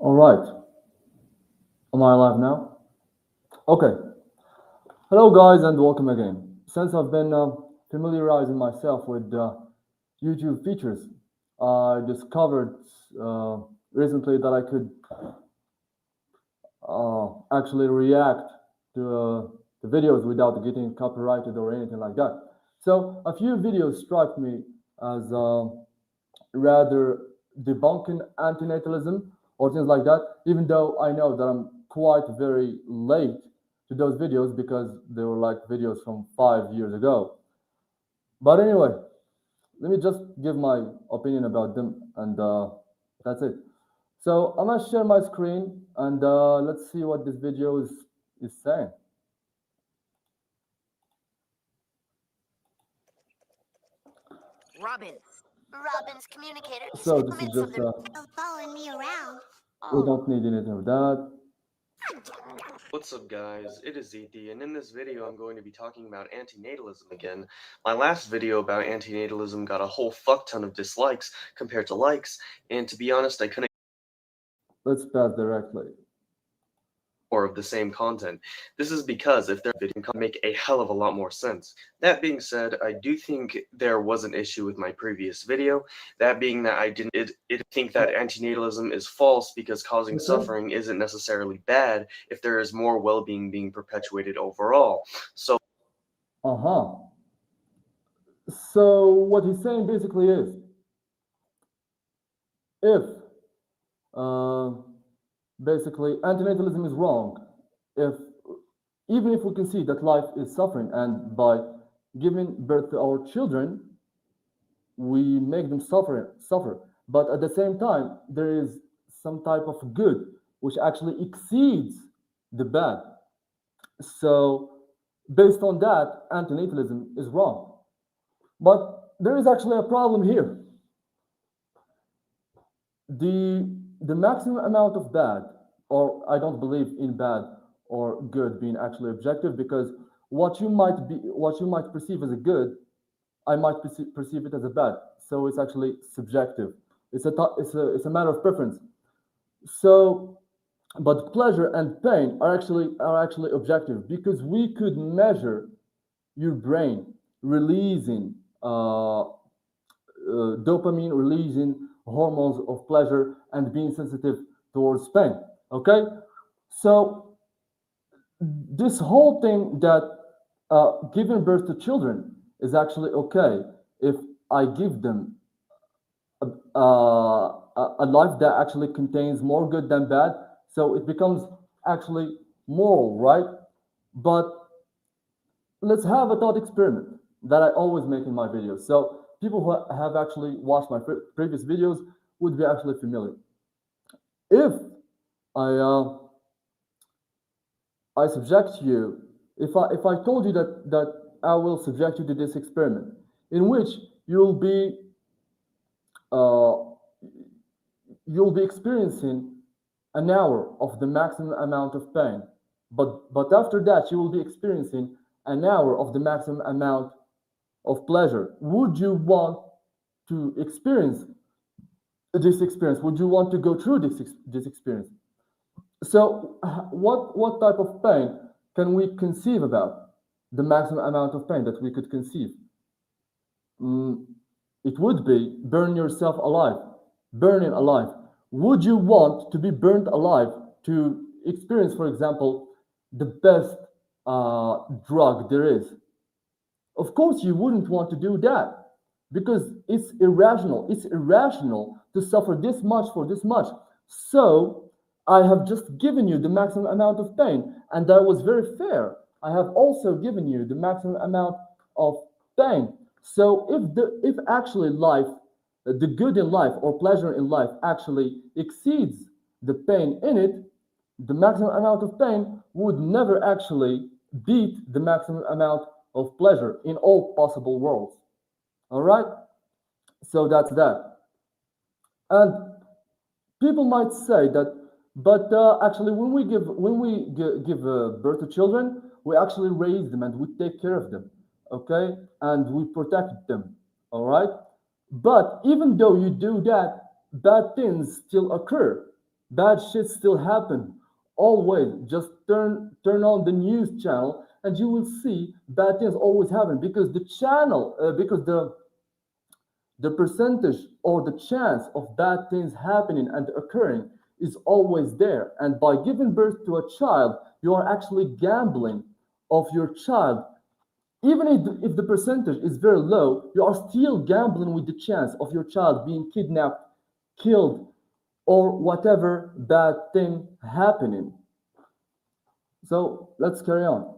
All right. Am I live now? Okay. Hello, guys, and welcome again. Since I've been familiarizing myself with YouTube features, I discovered uh, recently that I could actually react to the videos without getting copyrighted or anything like that. So a few videos struck me as rather debunking antinatalism or things like that, even though I know that I'm quite very late to those videos because they were like videos from 5 years ago. But anyway, let me just give my opinion about them, and that's it. So I'm gonna share my screen, and let's see what this video is saying. Robin. Robin's communicator is So this is comments of just the following me around. we don't need anything of that. What's up guys, it is Zethi, and in this video I'm going to be talking about antinatalism again. My last video about antinatalism got a whole fuck ton of dislikes compared to likes, and to be honest I couldn't Let's pass directly. more of the same content. This is because if their video can make a hell of a lot more sense. That being said, I do think there was an issue with my previous video, that being that I didn't think that antinatalism is false because causing suffering isn't necessarily bad if there is more well-being being perpetuated overall. So Uh-huh. So what he's saying basically is, if basically antinatalism is wrong, if even if we can see that life is suffering, and by giving birth to our children, we make them suffer. But at the same time, there is some type of good which actually exceeds the bad. So based on that, antinatalism is wrong. But there is actually a problem here. The maximum amount of bad, or I don't believe in bad or good being actually objective, because what you might perceive as a good, I might perceive it as a bad. So it's actually subjective. It's a matter of preference. So, but pleasure and pain are actually objective, because we could measure your brain releasing dopamine, releasing hormones of pleasure, and being sensitive towards pain. Okay, so this whole thing that giving birth to children is actually okay if I give them a life that actually contains more good than bad. So it becomes actually moral, right? But let's have a thought experiment that I always make in my videos. So people who have actually watched my previous videos would be actually familiar. If I I subject you, if I told you that I will subject you to this experiment, in which uh, you'll be experiencing an hour of the maximum amount of pain, but after that you will be experiencing an hour of the maximum amount of pleasure. Would you want to experience this experience? Would you want to go through this experience? So what type of pain can we conceive about? The maximum amount of pain that we could conceive. It would be burn yourself alive, burning alive. Would you want to be burned alive to experience, for example, the best drug there is? Of course, you wouldn't want to do that, because it's irrational. It's irrational to suffer this much for this much. So I have just given you the maximum amount of pain, and that was very fair. I have also given you the maximum amount of pain. So if actually life, the good in life or pleasure in life actually exceeds the pain in it, the maximum amount of pain would never actually beat the maximum amount of pleasure in all possible worlds. All right? So that's that. And people might say that, but actually, when we give birth to children, we actually raise them and we take care of them, okay, and we protect them. All right. But even though you do that, bad things still occur. Bad shit still happen. Always. Just turn on the news channel and you will see bad things always happen because the channel, because the percentage or the chance of bad things happening and occurring is always there. And by giving birth to a child, you are actually gambling of your child. Even if the percentage is very low, you are still gambling with the chance of your child being kidnapped, killed, or whatever bad thing happening. So let's carry on.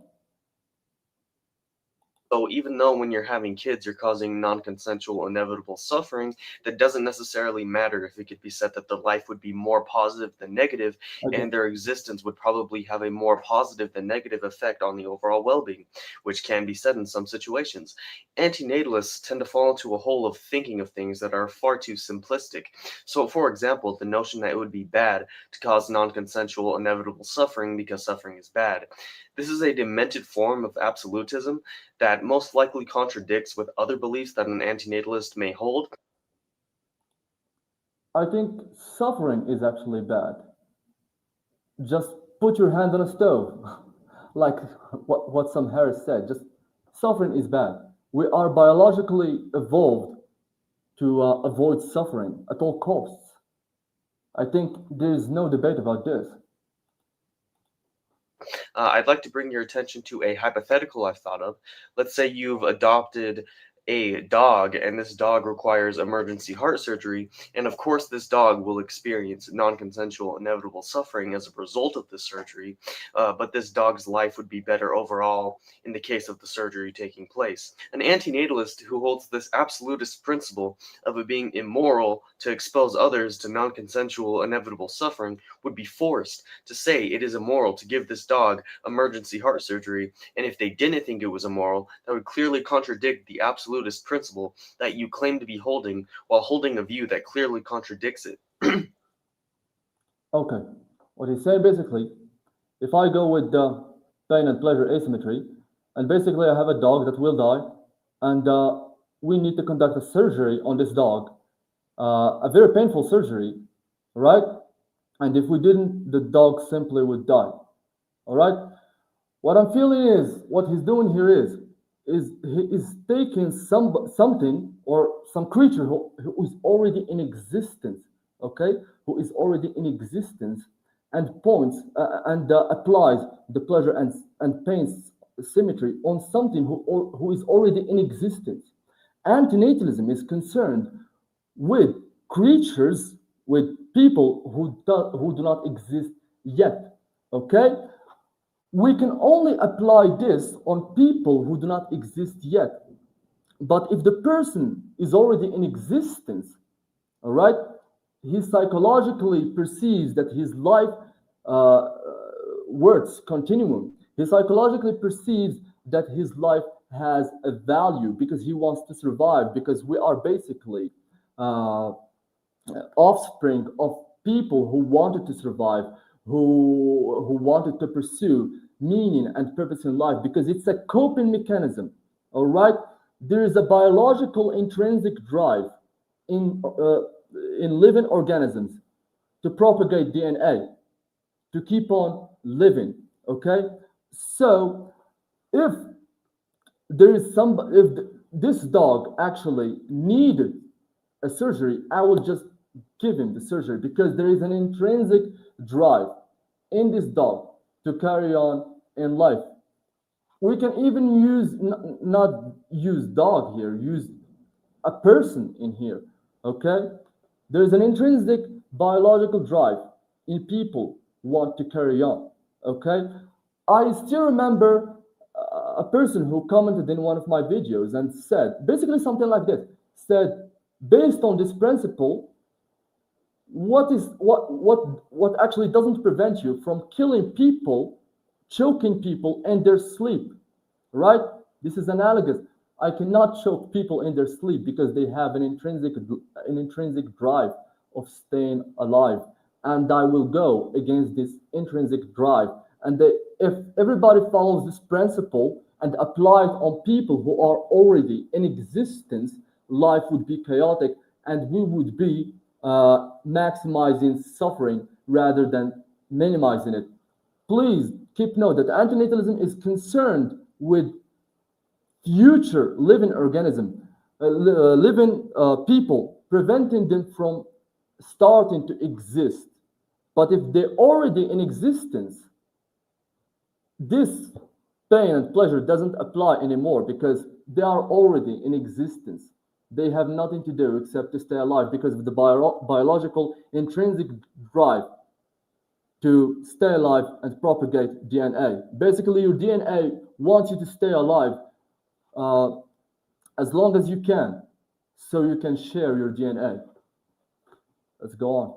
So even though when you're having kids, you're causing non-consensual inevitable suffering, that doesn't necessarily matter if it could be said that the life would be more positive than negative, Okay. and their existence would probably have a more positive than negative effect on the overall well-being, which can be said in some situations. Antinatalists tend to fall into a hole of thinking of things that are far too simplistic. So, for example, the notion that it would be bad to cause non-consensual inevitable suffering because suffering is bad. This is a demented form of absolutism that most likely contradicts with other beliefs that an antinatalist may hold. I think suffering is actually bad. Just put your hand on a stove. Like what some Harris said. Just suffering is bad. We are biologically evolved to avoid suffering at all costs. I think there is no debate about this. I'd like to bring your attention to a hypothetical I've thought of. Let's say you've adopted a dog, and this dog requires emergency heart surgery, and of course, this dog will experience non consensual inevitable suffering as a result of this surgery, but this dog's life would be better overall in the case of the surgery taking place. An antinatalist who holds this absolutist principle of it being immoral to expose others to non consensual inevitable suffering would be forced to say it is immoral to give this dog emergency heart surgery, and if they didn't think it was immoral, that would clearly contradict the absolutist principle that you claim to be holding while holding a view that clearly contradicts it. Okay. What he's saying basically, if I go with the pain and pleasure asymmetry, and basically I have a dog that will die, and we need to conduct a surgery on this dog, a very painful surgery, right? And if we didn't, the dog simply would die. All right. What I'm feeling is what he's doing here is he is taking something or some creature who is already in existence, okay, who is already in existence, and points and applies the pleasure and pain symmetry on something who is already in existence. Antinatalism is concerned with creatures, with people who do not exist yet. Okay? We can only apply this on people who do not exist yet. But if the person is already in existence, all right, he psychologically perceives that his life uh, worth continuum. He psychologically perceives that his life has a value because he wants to survive, because we are basically uh, offspring of people who wanted to survive, who wanted to pursue meaning and purpose in life, because it's a coping mechanism. All right, there is a biological intrinsic drive in living organisms to propagate DNA, to keep on living. Okay, so if if this dog actually needed a surgery, I will just give him the surgery because there is an intrinsic drive in this dog to carry on in life. We can even use not use dog here, use a person in here. Okay, there's an intrinsic biological drive in people who want to carry on. Okay, I still remember a person who commented in one of my videos and said basically something like this: said, based on this principle, what actually doesn't prevent you from killing people, choking people in their sleep, right? This is analogous. I cannot choke people in their sleep because they have an intrinsic drive of staying alive, and I will go against this intrinsic drive. And if everybody follows this principle and apply it on people who are already in existence, life would be chaotic, and we would be maximizing suffering rather than minimizing it. Please keep note that antinatalism is concerned with future living organism, living people, preventing them from starting to exist. But if they're already in existence, this pain and pleasure doesn't apply anymore because they are already in existence. They have nothing to do except to stay alive because of the biological intrinsic drive to stay alive and propagate DNA. Basically, your DNA wants you to stay alive uh, as long as you can, so you can share your DNA. Let's go on.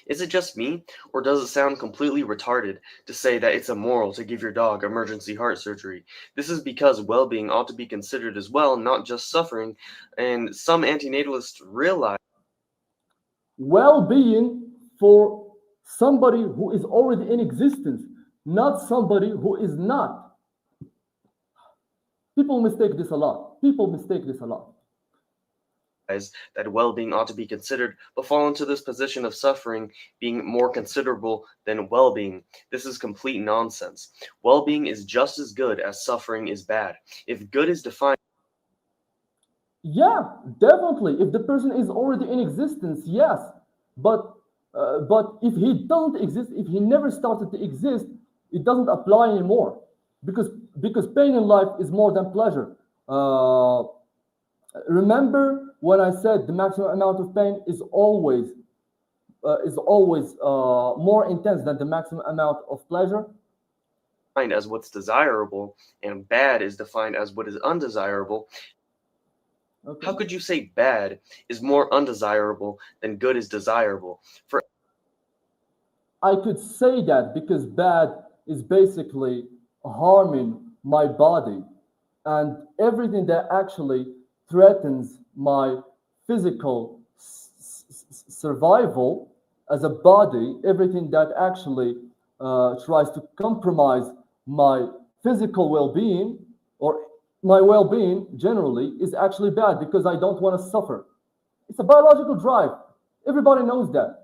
Is it just me, or does it sound completely retarded to say that it's immoral to give your dog emergency heart surgery? This is because well-being ought to be considered as well, not just suffering, and some antinatalists realize Well-being for somebody who is already in existence, not somebody who is not. People mistake this a lot. People mistake this a lot. that well-being ought to be considered, but fall into this position of suffering being more considerable than well-being. This is complete nonsense. Well-being is just as good as suffering is bad. If good is defined, Yeah, definitely. If the person is already in existence, yes. But if he doesn't exist, if he never started to exist, it doesn't apply anymore. Because because pain in life is more than pleasure. Remember when I said the maximum amount of pain is always more intense than the maximum amount of pleasure. defined as what's desirable, and bad is defined as what is undesirable, Okay. how could you say bad is more undesirable than good is desirable? For I could say that because bad is basically harming my body and everything that actually threatens my physical survival as a body, everything that actually tries to compromise my physical well being or my well being generally is actually bad because I don't want to suffer. It's a biological drive. Everybody knows that.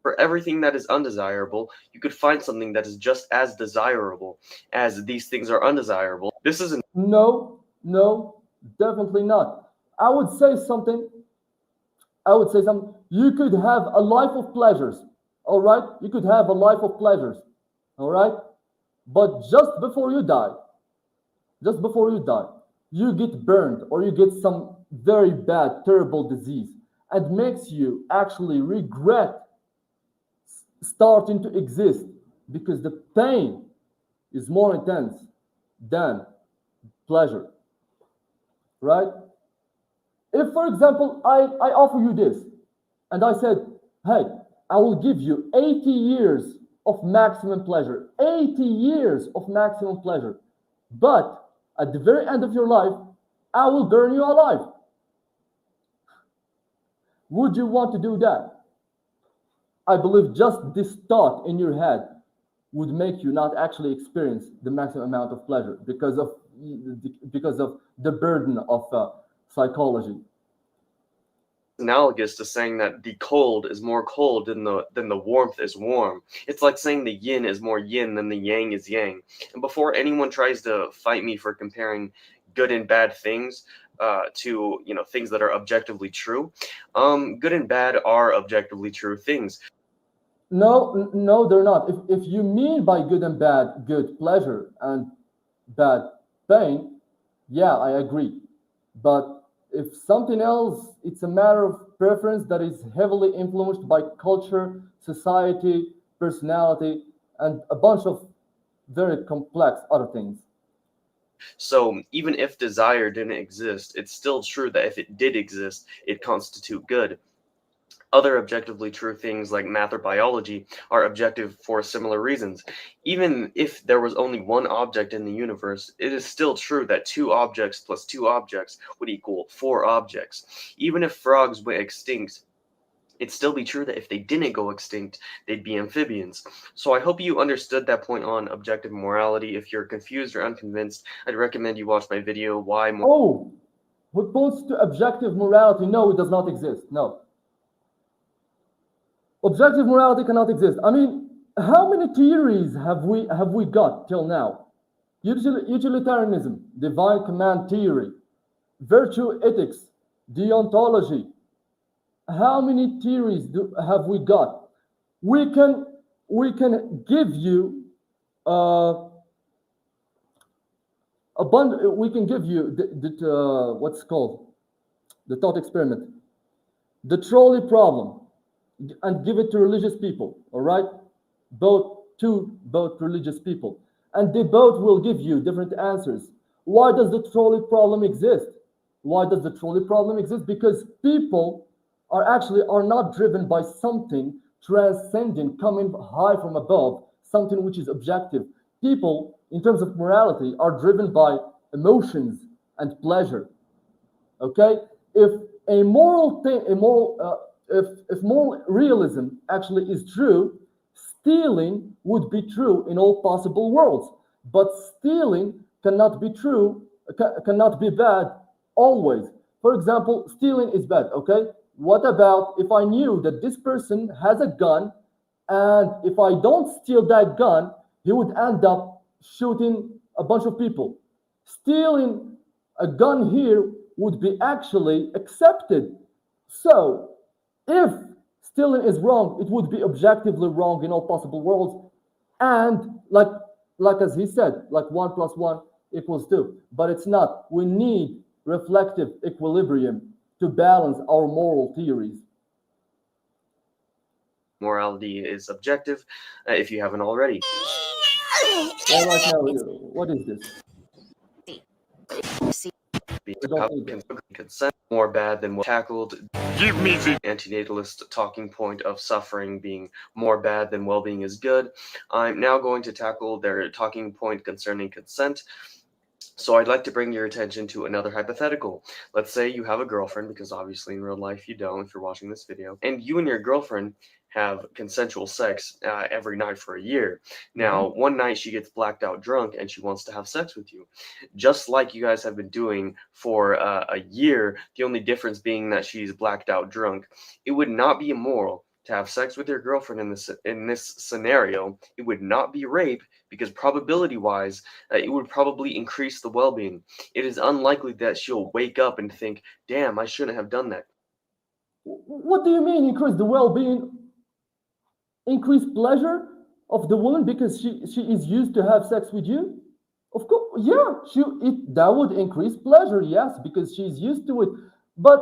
for everything that is undesirable, you could find something that is just as desirable as these things are undesirable. This is No, no, definitely not. I would say something. I would say something. You could have a life of pleasures. All right. You could have a life of pleasures. All right. But just before you die, you get burned or you get some very bad, terrible disease and makes you actually regret starting to exist because the pain is more intense than pleasure, right? If, for example, I offer you this and I said, hey, I will give you 80 years of maximum pleasure, 80 years of maximum pleasure, but at the very end of your life, I will burn you alive. Would you want to do that? I believe just this thought in your head would make you not actually experience the maximum amount of pleasure because of the burden of psychology. analogous to saying that the cold is more cold than the warmth is warm. It's like saying the yin is more yin than the yang is yang. And before anyone tries to fight me for comparing good and bad things to things that are objectively true, good and bad are objectively true things. No, no, they're not. If you mean by good and bad, good pleasure and bad pain, yeah, I agree. But if something else, it's a matter of preference that is heavily influenced by culture, society, personality, and a bunch of very complex other things. So even if desire didn't exist, it's still true that if it did exist, it constitute good. Other objectively true things like math or biology are objective for similar reasons. Even if there was only one object in the universe, it is still true that two objects plus two objects would equal four objects. Even if frogs went extinct, it'd still be true that if they didn't go extinct, they'd be amphibians. So I hope you understood that point on objective morality. If you're confused or unconvinced, I'd recommend you watch my video, Why Oh, what points to objective morality? No, it does not exist. No. Objective morality cannot exist. I mean, how many theories have we got till now? Utilitarianism, divine command theory, virtue ethics, deontology. How many theories have we got? We can give you uh, we can give you what's called the thought experiment, the trolley problem, and give it to religious people. All right, both religious people, and they both will give you different answers. Why does the trolley problem exist? Why does the trolley problem exist? Because people are not driven by something transcendent coming high from above, something which is objective. People, in terms of morality, are driven by emotions and pleasure. Okay, if a moral thing, a moral, if moral realism actually is true, stealing would be true in all possible worlds. But stealing cannot be true, cannot be bad always. For example, stealing is bad. Okay, what about if I knew that this person has a gun, and if I don't steal that gun, he would end up shooting a bunch of people? Stealing a gun here would be actually accepted. So, if stealing is wrong, it would be objectively wrong in all possible worlds. And like as he said, like 1 plus 1 equals 2. But it's not. We need reflective equilibrium to balance our moral theories. Morality is objective, if you haven't already. All right, now, what is this? Consent more bad than what tackled. Give me the antinatalist talking point of suffering being more bad than well-being is good. I'm now going to tackle their talking point concerning consent. So I'd like to bring your attention to another hypothetical. Let's say you have a girlfriend, because obviously in real life you don't if you're watching this video, and you and your girlfriend have consensual sex every night for a year. Now, one night she gets blacked out drunk and she wants to have sex with you. Just like you guys have been doing for a year, the only difference being that she's blacked out drunk. It would not be immoral to have sex with your girlfriend in this scenario. It would not be rape, because probability-wise, it would probably increase the well-being. It is unlikely that she'll wake up and think, damn, I shouldn't have done that. What do you mean increase the well-being? Increase pleasure of the woman because she is used to have sex with you? Of course, yeah, that would increase pleasure, yes, because she's used to it. But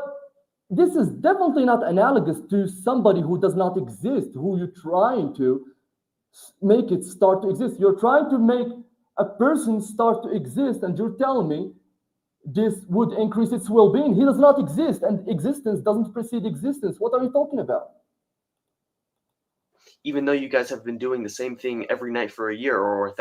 this is definitely not analogous to somebody who does not exist, who you're trying to make it start to exist. You're trying to make a person start to exist, and you're telling me this would increase its well-being. He does not exist, and existence doesn't precede existence. What are you talking about? Even though you guys have been doing the same thing every night for a year, or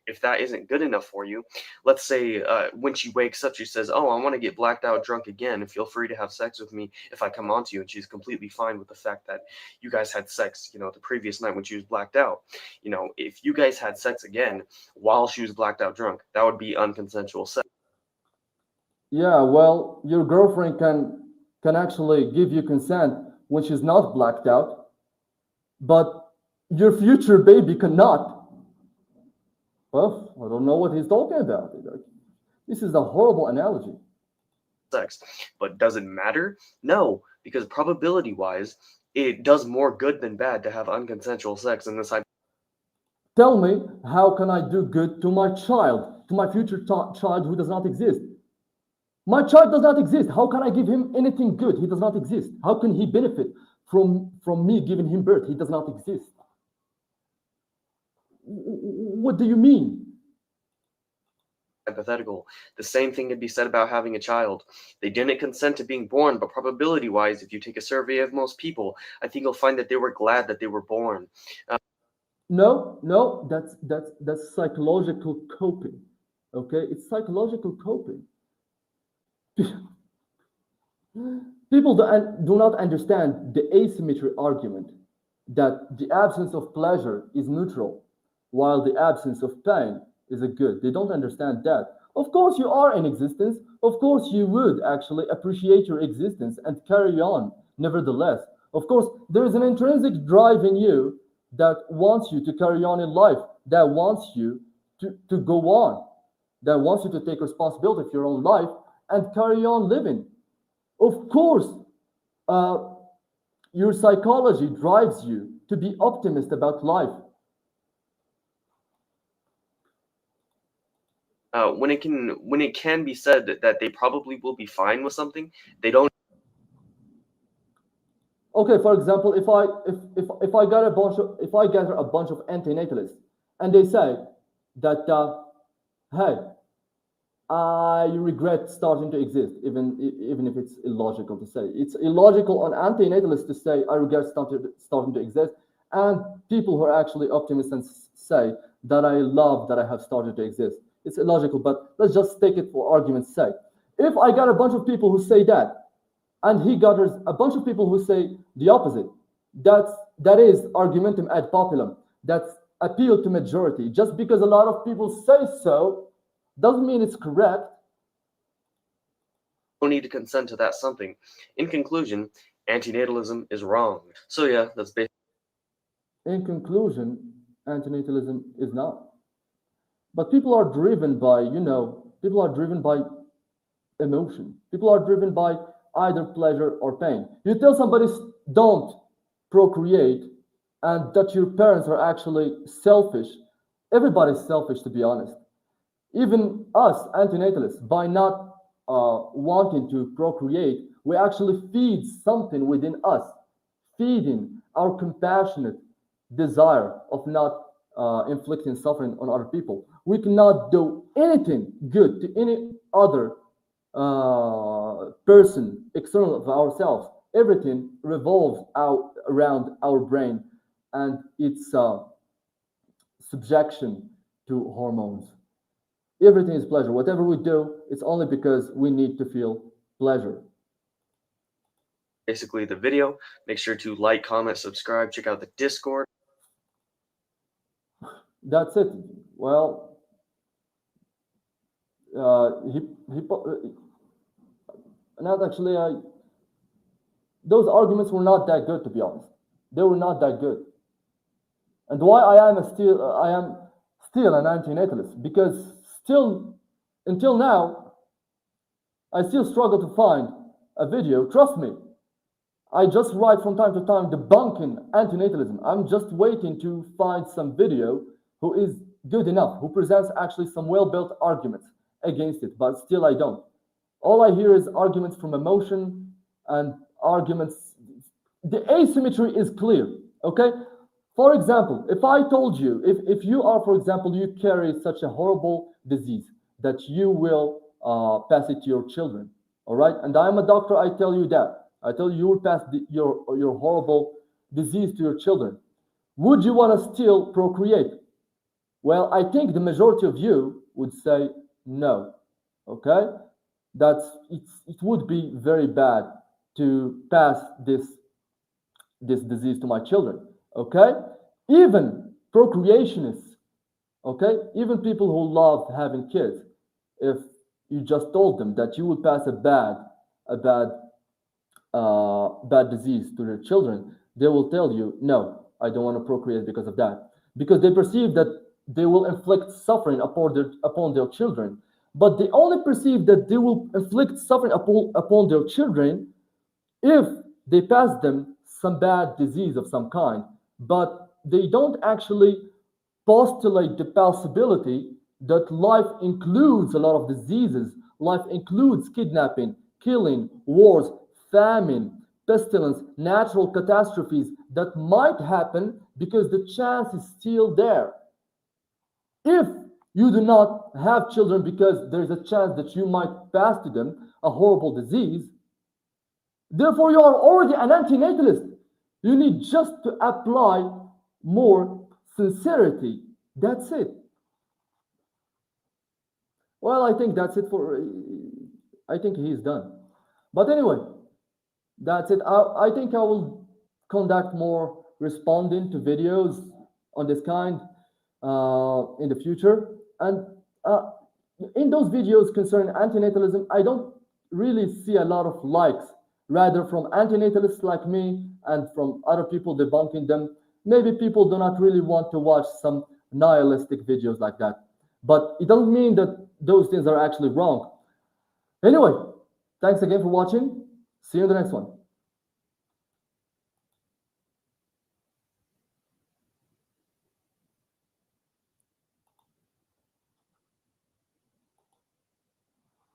if that isn't good enough for you, let's say when she wakes up, she says, oh, I want to get blacked out drunk again, and feel free to have sex with me if I come on to you, and she's completely fine with the fact that you guys had sex, the previous night when she was blacked out. If you guys had sex again while she was blacked out drunk, that would be unconsensual sex. Yeah, well, your girlfriend can actually give you consent when she's not blacked out, but your future baby cannot. Well, I don't know what he's talking about. This is a horrible analogy. Sex, but does it matter? No, because probability-wise, it does more good than bad to have unconsensual sex in this. Tell me, how can I do good to my child, to my future child who does not exist? My child does not exist. How can I give him anything good? He does not exist. How can he benefit from me giving him birth? He does not exist. What do you mean? Hypothetical. The same thing could be said about having a child. They didn't consent to being born, but probability-wise, if you take a survey of most people, I think you'll find that they were glad that they were born. No, that's psychological coping. Okay, it's psychological coping. People do not understand the asymmetry argument that the absence of pleasure is neutral, while the absence of pain is a good. They don't understand that. Of course, you are in existence. Of course, you would actually appreciate your existence and carry on, nevertheless. Of course, there is an intrinsic drive in you that wants you to carry on in life, that wants you to go on, that wants you to take responsibility for your own life and carry on living. Of course, uh, your psychology drives you to be optimist about life. When it can be said that they probably will be fine with something, they don't Okay, for example, if I got a bunch of if I gather a bunch of antinatalists and they say that hey, I regret starting to exist, even if it's illogical to say. It's illogical on anti-natalists to say I regret starting to exist, and people who are actually optimists and say that I love that I have started to exist. It's illogical, but let's just take it for argument's sake. If I got a bunch of people who say that, and he gathers a bunch of people who say the opposite, that's that is argumentum ad populum. That's appeal to majority. Just because a lot of people say so doesn't mean it's correct. need to consent to that something. In conclusion, antinatalism is wrong. So yeah, that's basically In conclusion, antinatalism is not. But people are driven by, people are driven by emotion. People are driven by either pleasure or pain. You tell somebody don't procreate and that your parents are actually selfish. Everybody's selfish, to be honest. Even us, antinatalists, by not wanting to procreate, we actually feed something within us, feeding our compassionate desire of not inflicting suffering on other people. We cannot do anything good to any other person external of ourselves. Everything revolves out around our brain and its subjection to hormones. Everything is pleasure. Whatever we do, it's only because we need to feel pleasure. the video. Make sure to like, comment, subscribe, check out the Discord. That's it. Well, he not actually. Those arguments were not that good, to be honest. They were not that good. And why I am still an antinatalist, because still until now I still struggle to find a video. Trust me, I just write from time to time debunking antinatalism. I'm just waiting to find some video who is good enough, who presents actually some well-built arguments against it, but still I don't. All I hear is arguments from emotion and arguments. The asymmetry is clear, okay? For example, if I told you, if you are, for example, you carry such a horrible disease that you will pass it to your children, all right? And I'm a doctor, I tell you that. I tell you, you will pass your horrible disease to your children. Would you want to still procreate? Well, I think the majority of you would say no, okay? It would be very bad to pass this disease to my children, okay? Even procreationists, okay? Even people who love having kids, if you just told them that you would pass a bad disease to their children, they will tell you, no, I don't want to procreate because of that. Because they perceive that they will inflict suffering upon their children. But they only perceive that they will inflict suffering upon their children if they pass them some bad disease of some kind. But they don't actually postulate the possibility that life includes a lot of diseases. Life includes kidnapping, killing, wars, famine, pestilence, natural catastrophes that might happen because the chance is still there. If you do not have children because there's a chance that you might pass to them a horrible disease, therefore you are already an antinatalist. You need just to apply more sincerity. That's it. Well, I think that's it for. I think he's done. But anyway, that's it. I think I will conduct more responding to videos on this kind in the future. And in those videos concerning antinatalism, I don't really see a lot of likes rather from antinatalists like me and from other people debunking them. Maybe people do not really want to watch some nihilistic videos like that. But it doesn't mean that those things are actually wrong. Anyway, thanks again for watching. See you in the next one.